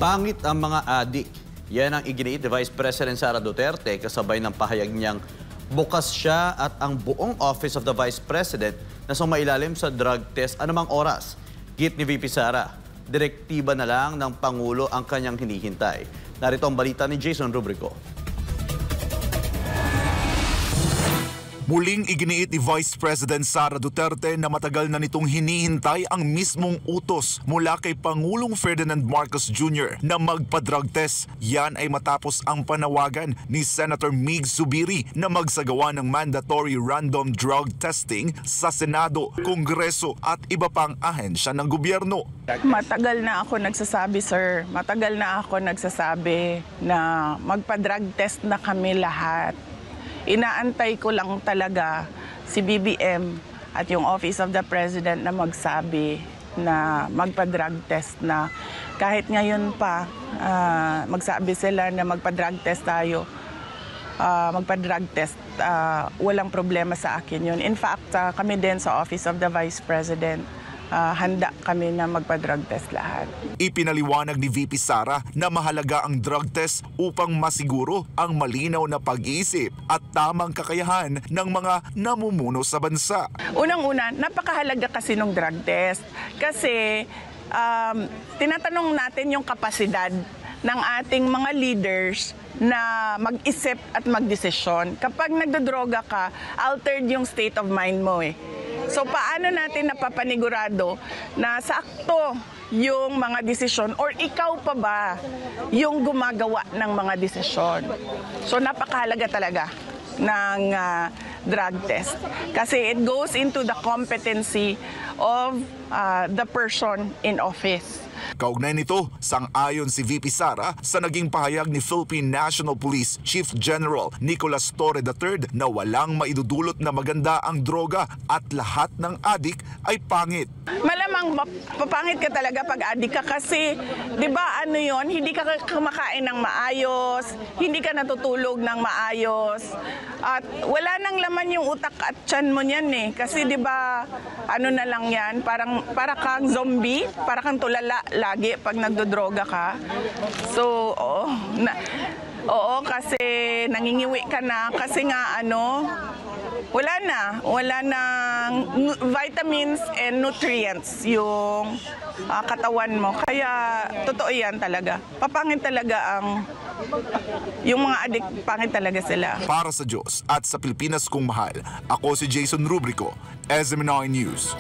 Pangit ang mga adik. Yan ang iginiit ni Vice President Sara Duterte kasabay ng pahayag niyang bukas siya at ang buong Office of the Vice President na sumailalim sa drug test anumang oras. Git ni VP Sara, direktiba na lang ng Pangulo ang kanyang hinihintay. Narito ang balita ni Jason Rubrico. Muling iginiit ni Vice President Sara Duterte na matagal na nitong hinihintay ang mismong utos mula kay Pangulong Ferdinand Marcos Jr. na magpa-drug test. Yan ay matapos ang panawagan ni Senator Mig Zubiri na magsagawa ng mandatory random drug testing sa Senado, Kongreso at iba pang ahensya ng gobyerno. Matagal na ako nagsasabi, sir. Matagal na ako nagsasabi na magpa-drug test na kami lahat. Inaantay ko lang talaga si BBM at yung Office of the President na magsabi na magpa-drug test na. Kahit ngayon pa, magsabi sila na magpa-drug test tayo, magpa-drug test, walang problema sa akin yun. In fact, kami din sa Office of the Vice President, handa kami na magpa-drug test lahat. Ipinaliwanag ni VP Sara na mahalaga ang drug test upang masiguro ang malinaw na pag-iisip at tamang kakayahan ng mga namumuno sa bansa. Unang-una, napakahalaga kasi ng drug test kasi tinatanong natin yung kapasidad ng ating mga leaders na mag-isip at magdesisyon. Kapag nagdodroga ka, altered yung state of mind mo eh. So paano natin napapanigurado na sakto yung mga desisyon or ikaw pa ba yung gumagawa ng mga desisyon? So napakahalaga talaga ng drug test kasi it goes into the competency of the person in office. Kaugnay nito, sang-ayon si VP Sara sa naging pahayag ni Philippine National Police Chief General Nicolas Torre III na walang maidudulot na maganda ang droga at lahat ng adik ay pangit. Malamang papangit ka talaga pag adik ka kasi, di ba ano yon, hindi ka kumakain ng maayos, hindi ka natutulog ng maayos, at wala nang laman yung utak at tiyan mo niyan eh. Kasi di ba ano na lang yan, para kang zombie, para kang tulala lagi pag nagdodroga ka. So, oo, kasi nangingiwi ka na kasi nga wala nang vitamins and nutrients yung katawan mo. Kaya totoo yan talaga. Papangit talaga yung mga adik, pangit talaga sila. Para sa Diyos at sa Pilipinas kong mahal, ako si Jason Rubrico, SMNI News.